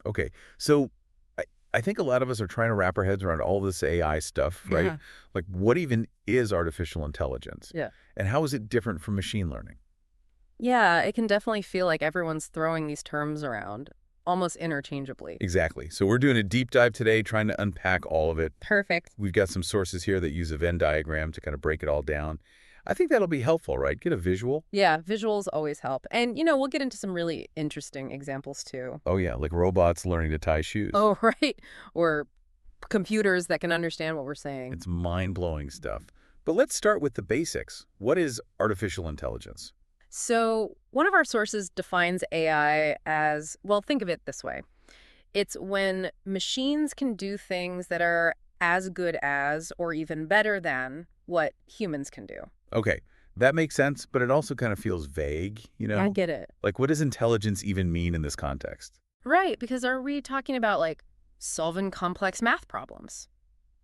Okay. So I, I think a lot of us are trying to wrap our heads around all this AI stuff, right? Yeah. Like, what even is artificial intelligence? Yeah. And how is it different from machine learning? Yeah, it can definitely feel like everyone's throwing these terms around almost interchangeably. Exactly. So we're doing a deep dive today, trying to unpack all of it. Perfect. We've got some sources here that use a Venn diagram to kind of break it all down. I think that'll be helpful, right? Get a visual. Yeah, visuals always help. And, we'll get into some really interesting examples too. Oh, yeah, like robots learning to tie shoes. Oh, right. Or computers that can understand what we're saying. It's mind-blowing stuff. But let's start with the basics. What is artificial intelligence? So, one of our sources defines AI as, well, think of it this way. It's when machines can do things that are as good as or even better than what humans can do. Okay, that makes sense, but it also kind of feels vague, you I know? get it. Like, what does intelligence even mean in this context? Right, because are we talking about like solving complex math problems?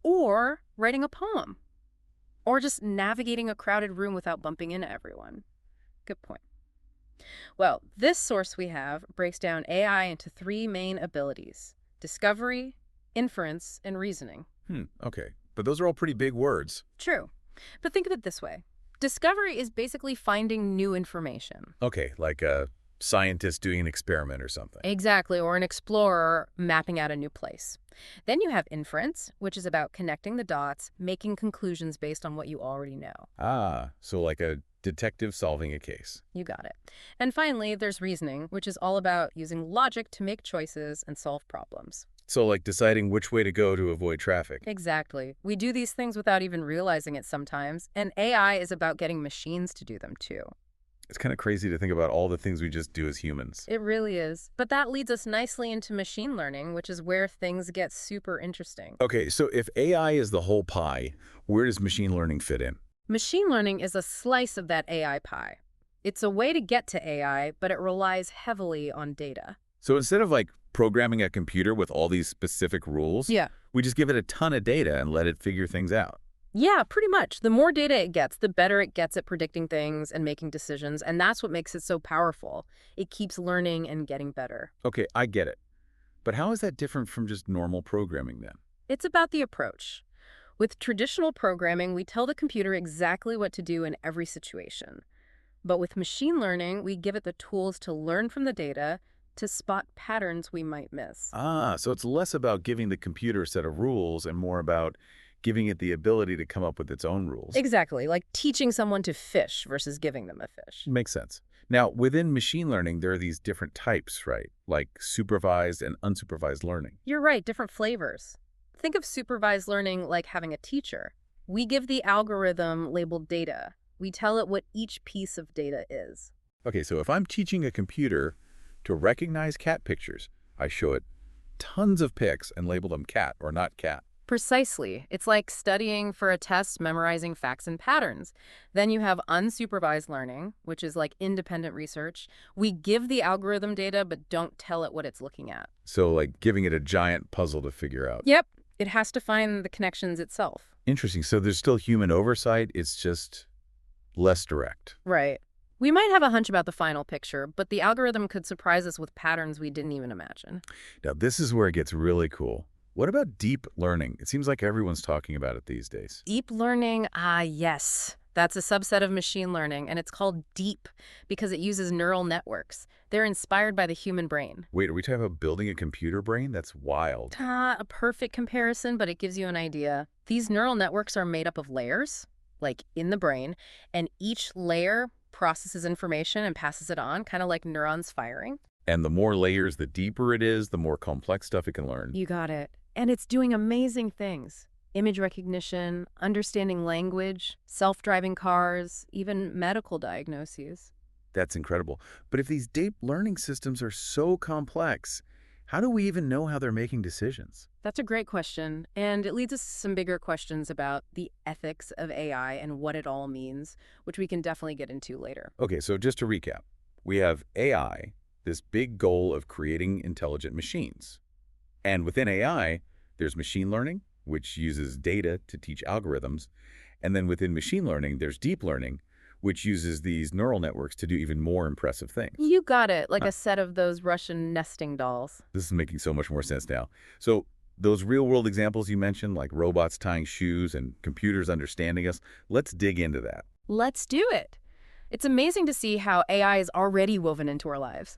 Or writing a poem? Or just navigating a crowded room without bumping into everyone? Good point. Well, this source we have breaks down AI into three main abilities: discovery, inference, and reasoning. Okay. But those are all pretty big words. True. But think of it this way: discovery is basically finding new information. Okay, like a scientist doing an experiment or something. Exactly, or an explorer mapping out a new place. Then you have inference, which is about connecting the dots, making conclusions based on what you already know. Ah, so like a detective solving a case. You got it. And finally, there's reasoning, which is all about using logic to make choices and solve problems. So like deciding which way to go to avoid traffic. Exactly. We do these things without even realizing it sometimes, and AI is about getting machines to do them too. It's kind of crazy to think about all the things we just do as humans. It really is. But that leads us nicely into machine learning, which is where things get super interesting. Okay, so if AI is the whole pie, where does machine learning fit in? Machine learning is a slice of that AI pie. It's a way to get to AI, but it relies heavily on data. So instead of like programming a computer with all these specific rules, Yeah. we just give it a ton of data and let it figure things out. Yeah, pretty much. The more data it gets, the better it gets at predicting things and making decisions, and that's what makes it so powerful. It keeps learning and getting better. Okay, I get it. But how is that different from just normal programming then? It's about the approach. With traditional programming, we tell the computer exactly what to do in every situation. But with machine learning, we give it the tools to learn from the data, to spot patterns we might miss. Ah, so it's less about giving the computer a set of rules and more about giving it the ability to come up with its own rules. Exactly, like teaching someone to fish versus giving them a fish. Makes sense. Now, within machine learning, there are these different types, right? Like supervised and unsupervised learning. You're right, different flavors. Think of supervised learning like having a teacher. We give the algorithm labeled data. We tell it what each piece of data is. Okay, so if I'm teaching a computer to recognize cat pictures, I show it tons of pics and label them cat or not cat. Precisely. It's like studying for a test, memorizing facts and patterns. Then you have unsupervised learning, which is like independent research. We give the algorithm data, but don't tell it what it's looking at. So like giving it a giant puzzle to figure out. Yep. It has to find the connections itself. Interesting. So there's still human oversight. It's just less direct. Right. We might have a hunch about the final picture, but the algorithm could surprise us with patterns we didn't even imagine. Now, this is where it gets really cool. What about deep learning? It seems like everyone's talking about it these days. Deep learning, yes. That's a subset of machine learning, and it's called deep because it uses neural networks. They're inspired by the human brain. Wait, are we talking about building a computer brain? That's wild. Not a perfect comparison, but it gives you an idea. These neural networks are made up of layers, like in the brain, and each layer processes information and passes it on, kind of like neurons firing. And the more layers, the deeper it is, the more complex stuff it can learn. You got it. And it's doing amazing things. Image recognition, understanding language, self-driving cars, even medical diagnoses. That's incredible. But if these deep learning systems are so complex, how do we even know how they're making decisions? That's a great question, and it leads us to some bigger questions about the ethics of AI and what it all means, which we can definitely get into later. Okay, so just to recap, we have AI, this big goal of creating intelligent machines. And within AI, there's machine learning, which uses data to teach algorithms. And then within machine learning, there's deep learning, which uses these neural networks to do even more impressive things. You got it, like Huh. a set of those Russian nesting dolls. This is making so much more sense now. So those real-world examples you mentioned, like robots tying shoes and computers understanding us, let's dig into that. Let's do it. It's amazing to see how AI is already woven into our lives.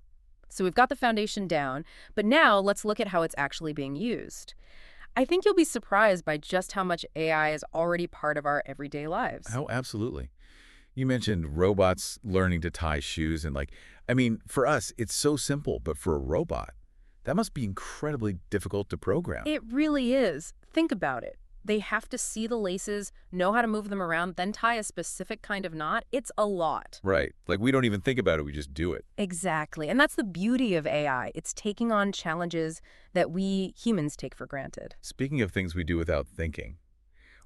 So we've got the foundation down, but now let's look at how it's actually being used. I think you'll be surprised by just how much AI is already part of our everyday lives. Oh, absolutely. You mentioned robots learning to tie shoes and I mean, for us, it's so simple, but for a robot, that must be incredibly difficult to program. It really is. Think about it. They have to see the laces, know how to move them around, then tie a specific kind of knot. It's a lot. Right. Like we don't even think about it, we just do it. Exactly. And that's the beauty of AI. It's taking on challenges that we humans take for granted. Speaking of things we do without thinking,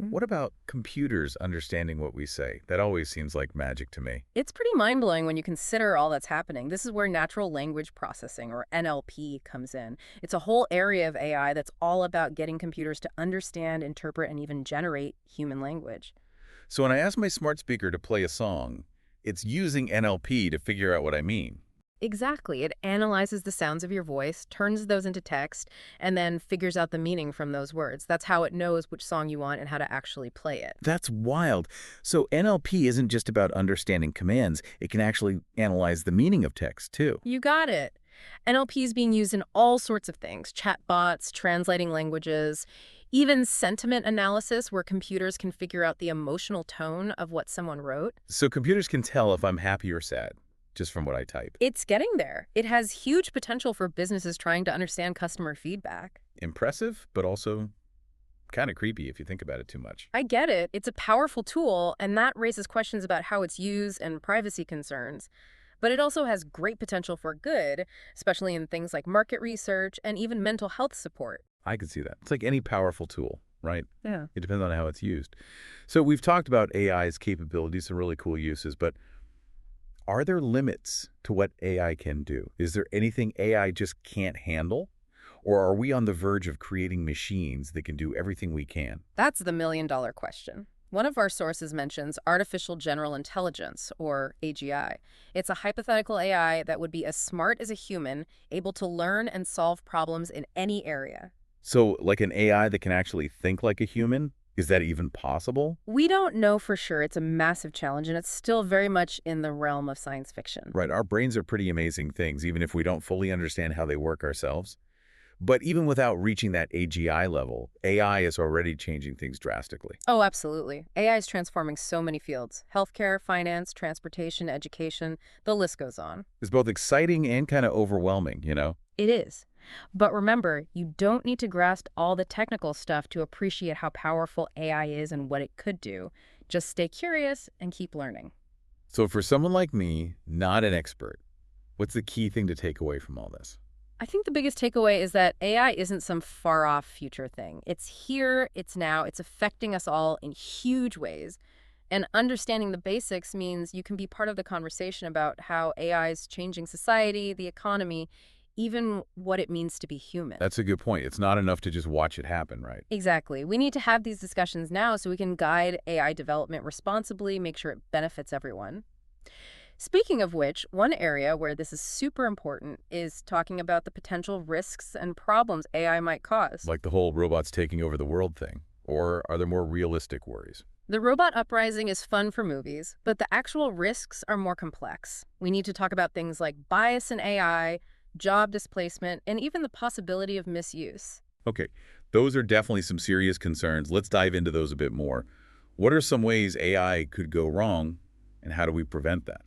what about computers understanding what we say? That always seems like magic to me. It's pretty mind-blowing when you consider all that's happening. This is where natural language processing, or NLP, comes in. It's a whole area of AI that's all about getting computers to understand, interpret, and even generate human language. So when I ask my smart speaker to play a song, it's using NLP to figure out what I mean. Exactly. It analyzes the sounds of your voice, turns those into text, and then figures out the meaning from those words. That's how it knows which song you want and how to actually play it. That's wild. So NLP isn't just about understanding commands. It can actually analyze the meaning of text, too. You got it. NLP is being used in all sorts of things: chatbots, translating languages, even sentiment analysis, where computers can figure out the emotional tone of what someone wrote. So computers can tell if I'm happy or sad, just from what I type. It's getting there. It has huge potential for businesses trying to understand customer feedback. Impressive, but also kind of creepy if you think about it too much. I get it. It's a powerful tool, and that raises questions about how it's used and privacy concerns. But it also has great potential for good, especially in things like market research and even mental health support. I could see that. It's like any powerful tool, right? Yeah. It depends on how it's used. So we've talked about AI's capabilities and really cool uses, but are there limits to what AI can do? Is there anything AI just can't handle? Or are we on the verge of creating machines that can do everything we can? That's the million-dollar question. One of our sources mentions artificial general intelligence, or AGI. It's a hypothetical AI that would be as smart as a human, able to learn and solve problems in any area. So like an AI that can actually think like a human? Is that even possible? We don't know for sure. It's a massive challenge, and it's still very much in the realm of science fiction. Right, our brains are pretty amazing things, even if we don't fully understand how they work ourselves. But even without reaching that AGI level, AI is already changing things drastically. Oh, absolutely. AI is transforming so many fields: healthcare, finance, transportation, education, the list goes on. It's both exciting and kind of overwhelming, you know? It is. But remember, you don't need to grasp all the technical stuff to appreciate how powerful AI is and what it could do. Just stay curious and keep learning. So for someone like me, not an expert, what's the key thing to take away from all this? I think the biggest takeaway is that AI isn't some far-off future thing. It's here, it's now, it's affecting us all in huge ways. And understanding the basics means you can be part of the conversation about how AI is changing society, the economy, even what it means to be human. That's a good point. It's not enough to just watch it happen, right? Exactly. We need to have these discussions now so we can guide AI development responsibly, make sure it benefits everyone. Speaking of which, one area where this is super important is talking about the potential risks and problems AI might cause. Like the whole robots taking over the world thing. Or are there more realistic worries? The robot uprising is fun for movies, but the actual risks are more complex. We need to talk about things like bias in AI, job displacement, and even the possibility of misuse. Okay, those are definitely some serious concerns. Let's dive into those a bit more. What are some ways AI could go wrong, and how do we prevent that?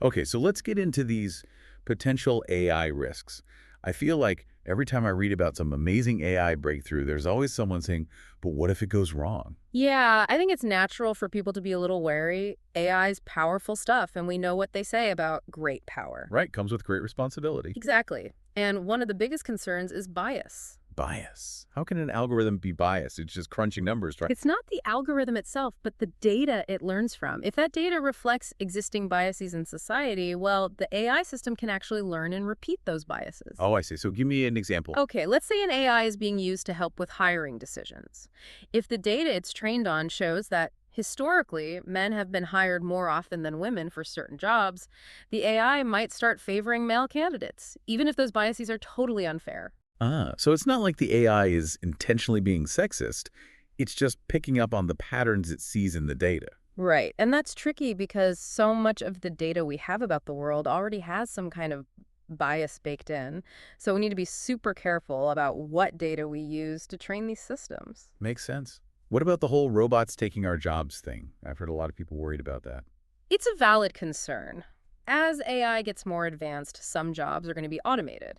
Okay, so let's get into these potential AI risks. I feel like every time I read about some amazing AI breakthrough, there's always someone saying, but what if it goes wrong? Yeah, I think it's natural for people to be a little wary. AI's powerful stuff, and we know what they say about great power. Right, comes with great responsibility. Exactly. And one of the biggest concerns is bias. Bias. How can an algorithm be biased? It's just crunching numbers, right? It's not the algorithm itself, but the data it learns from. If that data reflects existing biases in society, well, the AI system can actually learn and repeat those biases. Oh, I see. So give me an example. Okay, let's say an AI is being used to help with hiring decisions. If the data it's trained on shows that Historically, men have been hired more often than women for certain jobs. The AI might start favoring male candidates, even if those biases are totally unfair. Ah, so it's not like the AI is intentionally being sexist. It's just picking up on the patterns it sees in the data. Right. And that's tricky because so much of the data we have about the world already has some kind of bias baked in. So we need to be super careful about what data we use to train these systems. Makes sense. What about the whole robots taking our jobs thing? I've heard a lot of people worried about that. It's a valid concern. As AI gets more advanced, some jobs are going to be automated.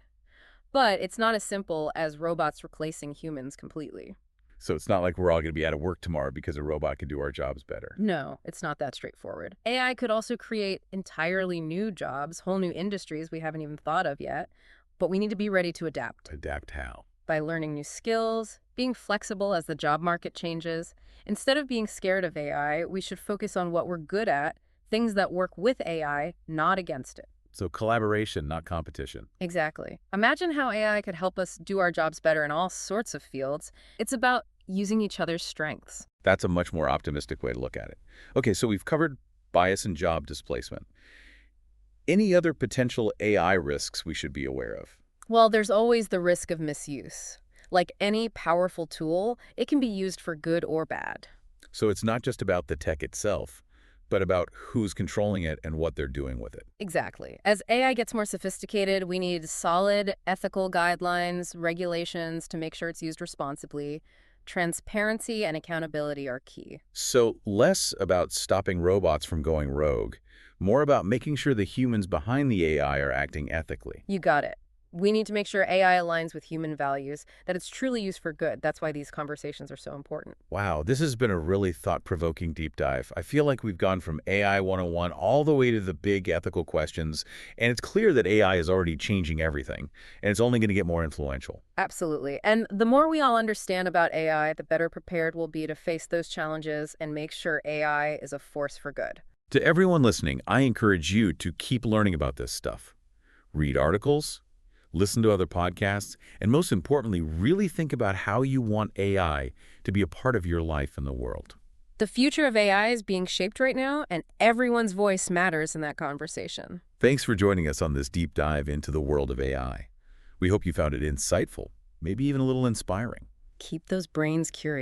But it's not as simple as robots replacing humans completely. So it's not like we're all going to be out of work tomorrow because a robot can do our jobs better. No, it's not that straightforward. AI could also create entirely new jobs, whole new industries we haven't even thought of yet, but we need to be ready to adapt Adapt how? by learning new skills, being flexible as the job market changes. Instead of being scared of AI, we should focus on what we're good at, things that work with AI, not against it. So collaboration, not competition. Exactly. Imagine how AI could help us do our jobs better in all sorts of fields. It's about using each other's strengths. That's a much more optimistic way to look at it. Okay, so we've covered bias and job displacement. Any other potential AI risks we should be aware of? Well, there's always the risk of misuse. Like any powerful tool, it can be used for good or bad. So it's not just about the tech itself, but about who's controlling it and what they're doing with it. Exactly. As AI gets more sophisticated, we need solid ethical guidelines, regulations to make sure it's used responsibly. Transparency and accountability are key. So less about stopping robots from going rogue, more about making sure the humans behind the AI are acting ethically. You got it. We need to make sure AI aligns with human values, that it's truly used for good. That's why these conversations are so important. Wow, this has been a really thought-provoking deep dive. I feel like we've gone from AI 101 all the way to the big ethical questions, and it's clear that AI is already changing everything, and it's only going to get more influential. Absolutely. And the more we all understand about AI, the better prepared we'll be to face those challenges and make sure AI is a force for good. To everyone listening, I encourage you to keep learning about this stuff. Read articles, listen to other podcasts, and most importantly, really think about how you want AI to be a part of your life and the world. The future of AI is being shaped right now, and everyone's voice matters in that conversation. Thanks for joining us on this deep dive into the world of AI. We hope you found it insightful, maybe even a little inspiring. Keep those brains curious.